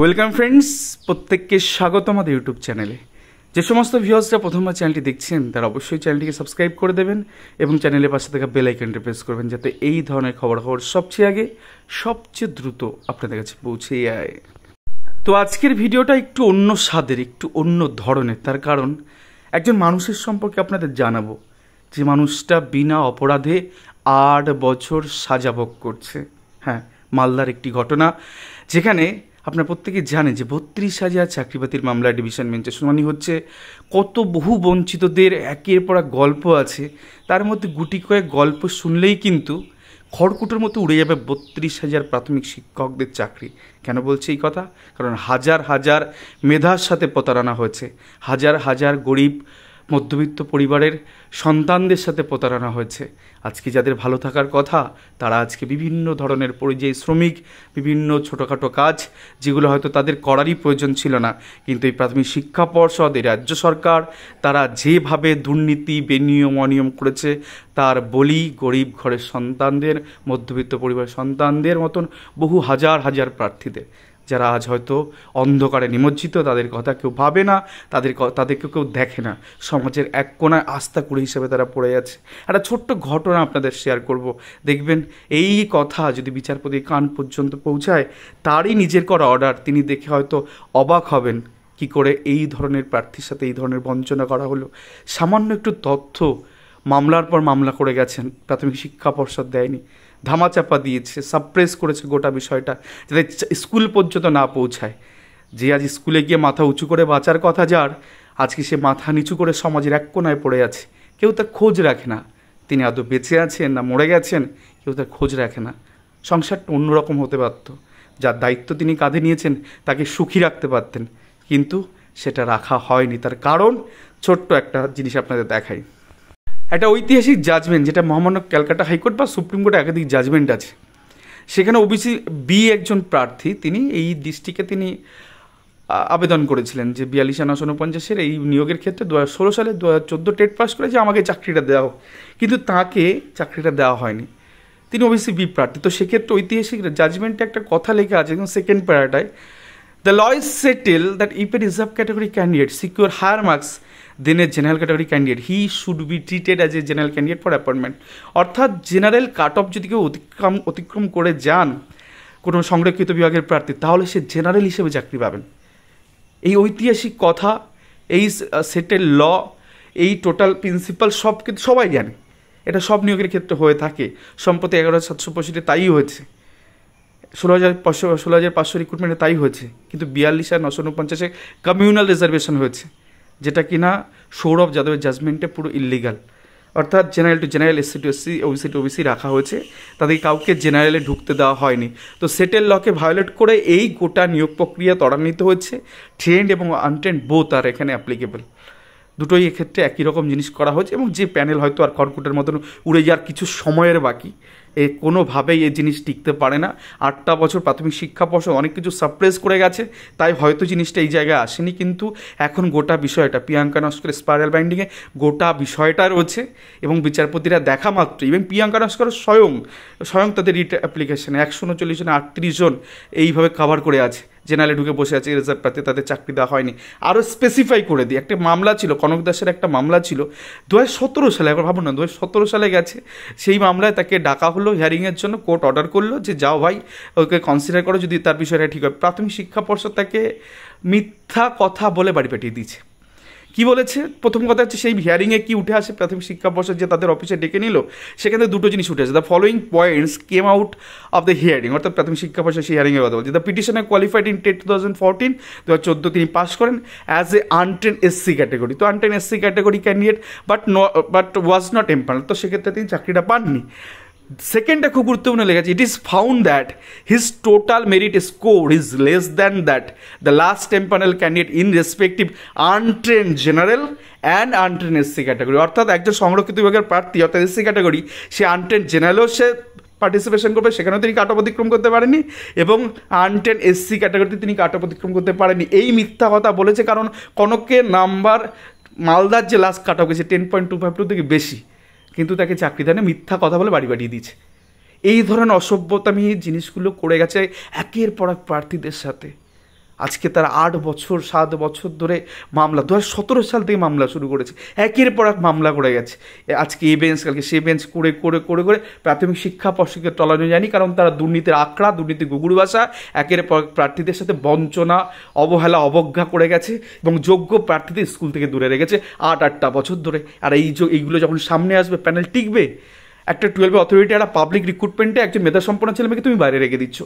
Welcome friends, প্রত্যেককে স্বাগত আমাদের ইউটিউব চ্যানেলে। যে সমস্ত ভিউয়ার্সরা প্রথমবার চ্যানেলটি দেখছেন তারা অবশ্যই চ্যানেলটিকে সাবস্ক্রাইব করে দেবেন এবং চ্যানেলের পাশে থাকা বেল আইকনটি প্রেস করবেন, যাতে এই ধরনের খবর সবচেয়ে আগে সবচেয়ে দ্রুত আপনাদের কাছে পৌঁছে যায়। তো আজকের ভিডিওটা একটু অন্য স্বাদের, একটু অন্য ধরনের। তার কারণ একজন মানুষের সম্পর্কে আপনাদের জানাবো, যে মানুষটা বিনা অপরাধে 8 বছর সাজা ভোগ করছে। হ্যাঁ, মালদার একটি ঘটনা, যেখানে আপনারা প্রত্যেকে জানেন যে 32,000 চাকরি বাতিল মামলা ডিভিশন বেঞ্চে শুনানি হচ্ছে। কত বহু বঞ্চিতদের একের পর এক গল্প আছে, তার মধ্যে গুটি কয়েক গল্প শুনলেই কিন্তু খড়কুটোর মতো উড়ে যাবে 32,000 প্রাথমিক শিক্ষকদের চাকরি। কেন বলছে এই কথা? কারণ হাজার হাজার মেধার সাথে প্রতারণা হয়েছে, হাজার হাজার গরিব মধ্যবিত্ত পরিবারের সন্তানদের সাথে প্রতারণা হয়েছে। আজকে যাদের ভালো থাকার কথা তারা আজকে বিভিন্ন ধরনের পরিযায়ী শ্রমিক, বিভিন্ন ছোটোখাটো কাজ যেগুলো হয়তো তাদের করারই প্রয়োজন ছিল না, কিন্তু এই প্রাথমিক শিক্ষা পর্ষদ, এই রাজ্য সরকার, তারা যেভাবে দুর্নীতি বেনিয়ম অনিয়ম করেছে তার বলি গরিব ঘরের সন্তানদের, মধ্যবিত্ত পরিবারের সন্তানদের মতন বহু হাজার হাজার প্রার্থীদের, যারা আজ হয়তো অন্ধকারে নিমজ্জিত। তাদের কথা কেউ ভাবে না, তাদেরকে কেউ দেখে না, সমাজের এক কোণায় আস্থা কুড়ি হিসেবে তারা পড়ে আছে। একটা ছোট্ট ঘটনা আপনাদের শেয়ার করব, দেখবেন এই কথা যদি বিচারপতির কান পর্যন্ত পৌঁছায়, তারই নিজের করা অর্ডার তিনি দেখে হয়তো অবাক হবেন কি করে এই ধরনের প্রার্থীর সাথে এই ধরনের বঞ্চনা করা হলো। সামান্য একটু তথ্য মামলার পর মামলা করে গেছেন, প্রাথমিক শিক্ষা পর্ষদ দেয়নি, ধামাচাপা দিয়েছে, সাপ্রেস করেছে গোটা বিষয়টা, যাতে স্কুল পর্যন্ত না পৌঁছায়। যে আজ স্কুলে গিয়ে মাথা উঁচু করে বাঁচার কথা যার, আজকে সে মাথা নিচু করে সমাজের এক কোণায় পড়ে আছে। কেউ তার খোঁজ রাখে না, তিনি আদৌ বেঁচে আছেন না মরে গেছেন, কেউ তার খোঁজ রাখে না। সংসারটা অন্যরকম হতে পারত, যার দায়িত্ব তিনি কাঁধে নিয়েছেন তাকে সুখী রাখতে পারতেন, কিন্তু সেটা রাখা হয়নি। তার কারণ ছোট্ট একটা জিনিস আপনাদের দেখাই। একটা ঐতিহাসিক জাজমেন্ট, যেটা মহামান্য ক্যালকাটা হাইকোর্ট বা সুপ্রিম কোর্টে একাধিক জাজমেন্ট আছে, সেখানে ওবিসি বি একজন প্রার্থী, তিনি এই ডিস্ট্রিক্টে তিনি আবেদন করেছিলেন যে 42,949 এই নিয়োগের ক্ষেত্রে 2016 সালে 2014 টেট পাস করে যে আমাকে চাকরিটা দেওয়া হোক, কিন্তু তাকে চাকরিটা দেওয়া হয়নি। তিনি ওবিসি বি প্রার্থী। তো সেক্ষেত্রে ঐতিহাসিক জাজমেন্টে একটা কথা লেখা আছে, এবং সেকেন্ড প্যারাটায়, the law is settle that if a reserve category candidate secure higher marks then a general category candidate, he should be treated as a general candidate for appointment. অর্থাৎ জেনারেল কাট অফ যদি কেউ অতিক্রম করে যান কোনো সংরক্ষিত বিভাগের প্রার্থী, তাহলে সে জেনারেল হিসেবে চাকরি পাবেন। এই ঐতিহাসিক কথা, এই সেটেল ল, এই টোটাল প্রিন্সিপাল সব কিন্তু সবাই জানে, এটা সব নিয়োগের ক্ষেত্রে হয়ে থাকে। সম্প্রতি 11,765 তাই হয়েছে, 16,500 রিক্রুটমেন্টে তাই হয়েছে, কিন্তু 42,949 কমিউনাল রিজার্ভেশন হয়েছে, যেটা কিনা সৌরভ যাদবের জাজমেন্টে পুরো ইলিগাল। অর্থাৎ general to general, SC to SC, OBC to OBC রাখা হয়েছে, তাদের কাউকে জেনারেলে ঢুকতে দেওয়া হয়নি। তো সেটেল লকে ভায়োলেট করে এই গোটা নিয়োগ প্রক্রিয়া ত্বরান্বিত হচ্ছে। ট্রেন্ড এবং আনট্রেন্ড বোথ আর এখানে অ্যাপ্লিকেবল, দুটোই এক্ষেত্রে একই রকম জিনিস করা হয়েছে। এবং যে প্যানেল হয়তো আর খড়কুটের মতন উড়ে যাওয়ার কিছু সময়ের বাকি, কোনোভাবেই এই জিনিস টিকতে পারে না। 8টা বছর প্রাথমিক শিক্ষা পর্ষদ অনেক কিছু সাপ্রেস করে গেছে, তাই হয়তো জিনিসটা এই জায়গায় আসেনি, কিন্তু এখন গোটা বিষয়টা প্রিয়াঙ্কা নস্করের স্পাইরাল বাইন্ডিংয়ে গোটা বিষয়টা রয়েছে। এবং বিচারপতিরা দেখা মাত্র, এবং প্রিয়াঙ্কা নস্কর স্বয়ং তাদের রিট অ্যাপ্লিকেশনে 139 জনে 38 জন এইভাবে কভার করে আছে, জেনারেলে ঢুকে বসে আছে, রিজার্ভ প্রার্থী, তাদের চাকরি দেওয়া হয়নি। আরও স্পেসিফাই করে দিই, একটা মামলা ছিল, কনক দাসের একটা মামলা ছিল 2017 সালে, একবার ভাবুন না, 2017 সালে গেছে, সেই মামলায় তাকে ডাকা হলো হিয়ারিংয়ের জন্য। কোর্ট অর্ডার করলো যে যাও ভাই, ওকে কনসিডার করো, যদি তার বিষয়টা ঠিক হয়। প্রাথমিক শিক্ষা পর্ষদ তাকে মিথ্যা কথা বলে বাড়ি পাঠিয়ে দিয়েছে। কি বলেছে? প্রথম কথা হচ্ছে, সেই হিয়ারিংয়ে কি উঠে আসে, প্রাথমিক শিক্ষা পর্ষদ যে তাদের অফিসে ডেকে নিল, সেখানে দুটো জিনিস উঠে আসে। The following points came out of the hearing, অর্থাৎ প্রাথমিক শিক্ষা পর্ষদ সেই হিয়ারিংয়ের কথা বলছে। The petitioner qualified in TET 2014, 2014 তিনি পাস করেন as a untrained SC category. তো untrained SC category candidate, but was not empanelled, তো সেক্ষেত্রে তিনি চাকরিটা পাননি। সেকেন্ডটা খুব গুরুত্বপূর্ণ লেগেছে, it is found that his total merit score is less than that the last empanel candidate in respective untrained general and untrained SC category. অর্থাৎ একজন সংরক্ষিত বিভাগের প্রার্থী, অর্থাৎ এসসি ক্যাটাগরি, সে আনট্রেন্ড জেনারেলও সে পার্টিসিপেশন করবে, সেখানেও তিনি কাট অফ অতিক্রম করতে পারেননি, এবং আনট্রেন্ড এসসি ক্যাটাগরিতে তিনি কাট অফ অতিক্রম করতে পারেননি। এই মিথ্যা কথা বলেছে, কারণ কনকের নাম্বার মালদার যে লাস্ট কাট অফ গেছে 10.252 থেকে বেশি, কিন্তু তাকে চাকরি দেয় না, মিথ্যা কথা বলে বাড়ি পাঠিয়ে দিয়েছে। এই ধরনের অসভ্যতামি জিনিসগুলো করে গেছে একের পর এক প্রার্থীদের সাথে। আজকে তার 8 বছর 7 বছর ধরে মামলা, 2017 সাল থেকে মামলা শুরু করেছে, একের পর এক মামলা করে গেছে। আজকে এই বেঞ্চ, কালকে সে বেঞ্চ করে করে করে করে প্রাথমিক শিক্ষা পর্ষদকে টলানো যায়নি, কারণ তারা দুর্নীতির আঁকড়া, দুর্নীতি গুগুর বাসা, একের পর প্রার্থীদের সাথে বঞ্চনা, অবহেলা, অবজ্ঞা করে গেছে এবং যোগ্য প্রার্থীদের স্কুল থেকে দূরে রেখেছে 8টা বছর ধরে। আর এইগুলো যখন সামনে আসবে, প্যানেল টিকবে? একটা 12 অথরিটি, একটা পাবলিক রিক্রুটমেন্টে একজন মেধাসম্পন্ন ছেলেমেয়েকে তুমি বাইরে রেখে দিচ্ছ।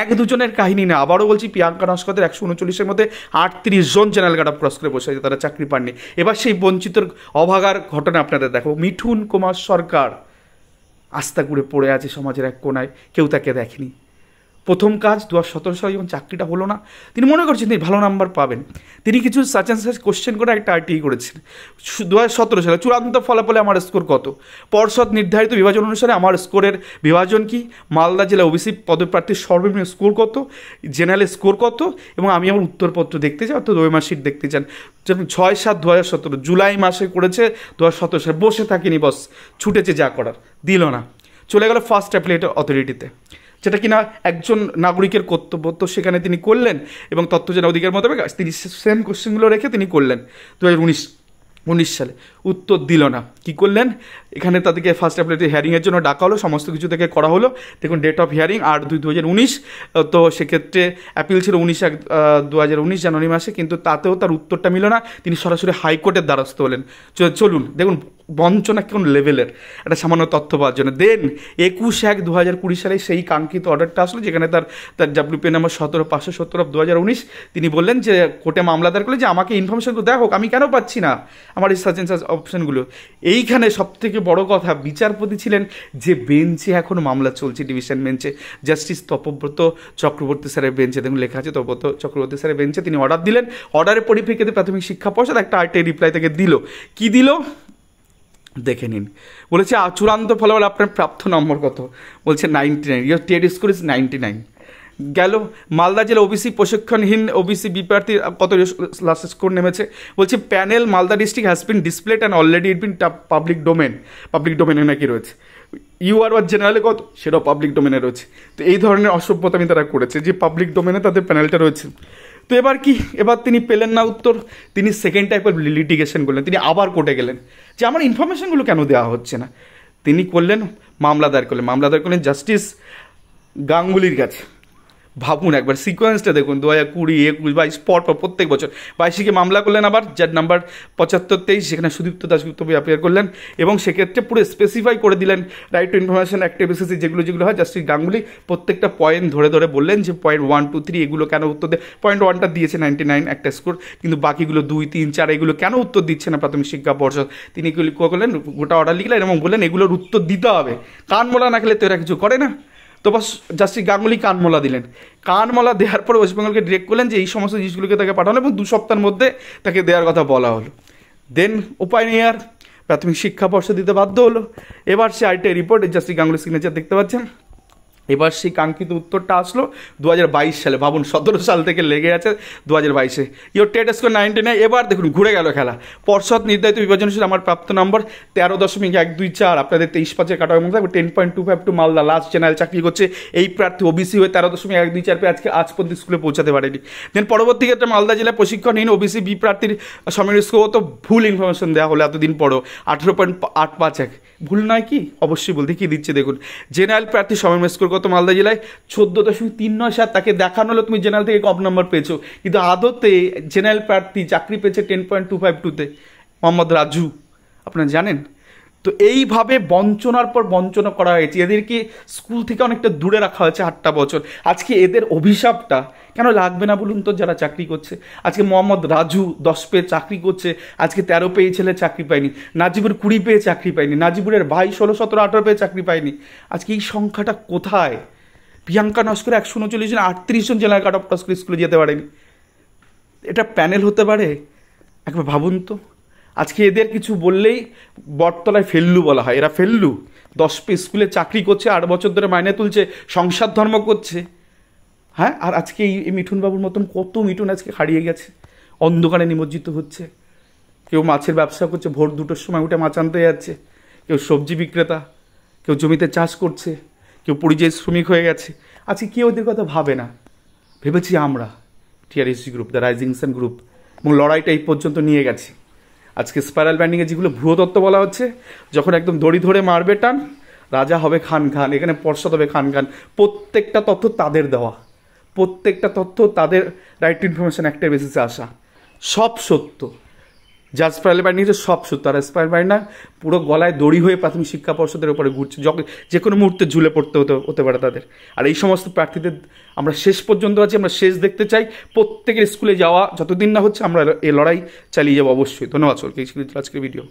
1-2 জনের কাহিনী না, আবারও বলছি, প্রিয়াঙ্কা নস্করের 139-এর মধ্যে 38 জন জেনারেল কাট অফ ক্রস করে বসে আছে, তারা চাকরি পাননি। এবার সেই বঞ্চিত অভাগার ঘটনা আপনাদের দেখো, মিঠুন কুমার সরকার আস্থা করে পড়ে আছে সমাজের এক কোনায়, কেউ তাকে দেখেনি। প্রথম কাজ 2017 সালে যখন চাকরিটা হলো না, তিনি মনে করছেন তিনি ভালো নাম্বার পাবেন, তিনি কিছু সার্চ অ্যান্ড সার্চ কোশ্চেন করে একটা আরটিআই করেছেন। 2017 সালে চূড়ান্ত ফলাফলে আমার স্কোর কত, পর্ষদ নির্ধারিত বিভাজন অনুসারে আমার স্কোরের বিভাজন কি, মালদা জেলা ওবিসি পদপ্রার্থীর সর্বনিম্ন স্কোর কত, জেনারেল স্কোর কত, এবং আমি আমার উত্তরপত্র দেখতে চাই, অর্থাৎ ওই মার্কশিট দেখতে চান। যেমন 6-7-2017 জুলাই মাসে করেছে, 2017 সালে বসে থাকিনি, বস ছুটেছে যা করার, দিল না, চলে গেল ফার্স্ট অ্যাপিলেট অথরিটিতে, যেটা কিনা একজন নাগরিকের কর্তব্য, তো সেখানে তিনি করলেন এবং তথ্য যেন অধিকার মোতাবেক তিনি সেম কোশ্চেনগুলো রেখে তিনি করলেন। 2019 সালে উত্তর দিল না, কি করলেন, এখানে তাদেরকে ফার্স্ট অ্যাপিলেটে হিয়ারিংয়ের জন্য ডাকা হলো, সমস্ত কিছু থেকে করা হলো। দেখুন ডেট অফ হিয়ারিং 8/2/2019, তো সেক্ষেত্রে অ্যাপিল ছিল 19/1/2019 জানুয়ারি মাসে, কিন্তু তাতেও তার উত্তরটা মিল না, তিনি সরাসরি হাইকোর্টের দ্বারস্থ হলেন। চলুন দেখুন বঞ্চনা কোন লেভেলের, একটা সামান্য তথ্য পাওয়ার জন্য। দেন 21/1/2020 সালে সেই কাঙ্ক্ষিত অর্ডারটা আসলো, যেখানে তার WPA নাম্বার 17570/2019, তিনি বললেন যে কোর্টে মামলা দায়ের করলে যে আমাকে ইনফরমেশনগুলো দেওয়া হোক, আমি কেন পাচ্ছি না আমার এই সার্চ অ্যান্ড সার্চ অপশনগুলো। এইখানে সবথেকে বড় কথা, বিচারপতি ছিলেন যে বেঞ্চে এখন মামলা চলছে, ডিভিশন বেঞ্চে, জাস্টিস তপব্রত চক্রবর্তী স্যারের বেঞ্চে, দেখুন লেখা আছে তপব্রত চক্রবর্তী স্যারের বেঞ্চে, তিনি অর্ডার দিলেন। অর্ডারের পরিপ্রেক্ষিতে প্রাথমিক শিক্ষা পর্ষদ একটা আরটিআই রিপ্লাই থেকে দিল, কি দিল দেখে নিন। বলেছে চূড়ান্ত ফলাফল আপনার প্রাপ্ত নম্বর কত, বলছে 99, ইয়োর টেট স্কোর ইজ 99। গেল মালদা জেলা ওবিসি প্রশিক্ষণহীন ওবিসি বিপ্রার্থীর কত লাস্ট স্কোর নেমেছে, বলছে panel Malda district has been displayed and already it been public ডোমেনে নাকি রয়েছে। ইউআর বা জেনারেলে কত, সেটাও পাবলিক ডোমেনে রয়েছে। তো এই ধরনের অসভ্যতামি তারা করেছে যে পাবলিক ডোমেনে তাদের প্যানেলটা রয়েছে। তো এবার কি, এবার তিনি পেলেন না উত্তর, তিনি সেকেন্ড টাইপের লিটিগেশন করলেন, তিনি আবার কোর্টে গেলেন যে আমার ইনফরমেশনগুলো কেন দেওয়া হচ্ছে না। তিনি করলেন মামলা দায়ের করলেন জাস্টিস গাঙ্গুলির কাছে। ভাবুন একবার সিকোয়েন্সটা দেখুন, 2020, 21, 22 পর প্রত্যেক বছর 22-কে মামলা করলেন, আবার যার নাম্বার 75-23, সেখানে সুদীপ্ত দাশগুপ্ত অ্যাপিয়ার করলেন এবং সেক্ষেত্রে পুরো স্পেসিফাই করে দিলেন রাইট টু ইনফরমেশন অ্যাক্টের বেসিসে যেগুলো হয়। জাস্টিস গাঙ্গুলি প্রত্যেকটা পয়েন্ট ধরে ধরে বললেন যে পয়েন্ট 1, 2, 3 এগুলো কেন উত্তর দেয়, পয়েন্ট 1টা দিয়েছে 99 একটা স্কোর, কিন্তু বাকিগুলো 2, 3, 4 এগুলো কেন উত্তর দিচ্ছে না প্রাথমিক শিক্ষা পর্ষদ। তিনি করলেন গোটা অর্ডার লিখলেন এবং বললেন এগুলোর উত্তর দিতে হবে, কানমোলা না খেলে তো এরা কিছু করে না। তো বাস জাস্টিস গাঙ্গুলি কানমলা দিলেন, কানমলা দেওয়ার পর ওয়েস্ট বেঙ্গলকে ডিরেক্ট করলেন যে এই সমস্ত জিনিসগুলোকে তাকে পাঠানো এবং 2 সপ্তাহের মধ্যে তাকে দেওয়ার কথা বলা হলো। দেন উপায় নেই আর, প্রাথমিক শিক্ষা পর্ষদ দিতে বাধ্য হলো। এবার সে আরটিআই রিপোর্ট, জাস্টিস গাঙ্গুলির সিগনেচার দেখতে পাচ্ছেন। এবার সেই কাঙ্ক্ষিত উত্তরটা আসলো 2022 সালে, ভাবুন 17 সাল থেকে লেগে আছে 2022-এ, ইয়োর টেট স্কোর 99। এবার দেখুন ঘুরে গেল খেলা, পর্ষদ নির্ধারিত বিভাজন হিসেবে আমার প্রাপ্ত নম্বর 13.124, আপনাদের 23/5-এর কাটা মধ্যে 10.252 মালদা লাস্ট জেনারেল চাকরি করছে এই প্রার্থী ওবিসি হয়ে 13.124 পেয়ে আজ পর্যন্ত স্কুলে পৌঁছাতে পারেনি। দেন পরবর্তী ক্ষেত্রে মালদা জেলায় প্রশিক্ষণহীন ওবিসি বি প্রার্থীর সমের স্কোর তো ভুল ইনফরমেশন দেওয়া হলো এতদিন পরও 18.851, ভুল নয় কি, অবশ্যই বলতে কি দিচ্ছে দেখুন। জেনারেল প্রার্থী সমের স্কোর কত মালদা জেলায় 14.397, তাকে দেখানো হলো তুমি জেনারেল থেকে কম নম্বর পেয়েছো, কিন্তু আদতে জেনারেল প্রার্থী চাকরি পেয়েছে 10.252-তে, মোহাম্মদ রাজু, আপনারা জানেন। তো এইভাবে বঞ্চনার পর বঞ্চনা করা হয়েছে, এদেরকে স্কুল থেকে অনেকটা দূরে রাখা হয়েছে 8টা বছর। আজকে এদের অভিশাপটা কেন লাগবে না বলুন তো, যারা চাকরি করছে। আজকে মোহাম্মদ রাজু 10 পেয়ে চাকরি করছে, আজকে 13 পেয়ে ছেলে চাকরি পায়নি, নাজিবুর 20 পেয়ে চাকরি পায়নি, নাজিবুরের ভাই 16, 17, 18 পেয়ে চাকরি পায়নি। আজকে এই সংখ্যাটা কোথায়? প্রিয়াঙ্কা নস্কর 139 জন, 38 জন জেনারেল কাট অফ ক্রস করে স্কুলে যেতে পারেনি। এটা প্যানেল হতে পারে? একবার ভাবুন তো। আজকে এদের কিছু বললেই বটতলায় ফেল্লু বলা হয়, এরা ফেল্লু। 10 পেয়ে স্কুলে চাকরি করছে, 8 বছর ধরে মাইনে তুলছে, সংসার ধর্ম করছে, হ্যাঁ। আর আজকে এই মিঠুনবাবুর মতন কত মিঠুন আজকে হারিয়ে গেছে, অন্ধকারে নিমজ্জিত হচ্ছে। কেউ মাছের ব্যবসা করছে, ভোর 2টোর সময় উঠে মাছ আনতে যাচ্ছে, কেউ সবজি বিক্রেতা, কেউ জমিতে চাষ করছে, কেউ পরিযায়ী শ্রমিক হয়ে গেছে। আজকে কেউ ওদের কথা ভাবে না, ভেবেছি আমরা TRSG group, the rising sun group, এবং লড়াইটা এই পর্যন্ত নিয়ে গেছে। আজকে স্পাইরাল ব্যান্ডিংয়ে যেগুলো ভুয়ো তত্ত্ব বলা হচ্ছে, যখন একদম দড়ি ধরে মারবে টান, রাজা হবে খান খান, এখানে পর্ষদ হবে খান খান, প্রত্যেকটা তথ্য তাদের দেওয়া, প্রত্যেকটা তথ্য তাদের রাইট টু ইনফরমেশন অ্যাক্টের বেসিসে আসা, সব সত্য। যা স্পাইরাল ব্যান্ডিং সব সত্য। আর স্পাইরাল ব্যান্ডিং পুরো গলায় দড়ি হয়ে প্রাথমিক শিক্ষা পর্ষদের উপরে ঘুরছে, যে কোনো মুহূর্তে ঝুলে পড়তে হতে পারে তাদের। আর এই সমস্ত প্রার্থীদের আমরা শেষ পর্যন্ত আছি, আমরা শেষ দেখতে চাই। প্রত্যেকের স্কুলে যাওয়া যতদিন না হচ্ছে আমরা এই লড়াই চালিয়ে যাবো অবশ্যই। ধন্যবাদ সকলকে। আজকের ভিডিও।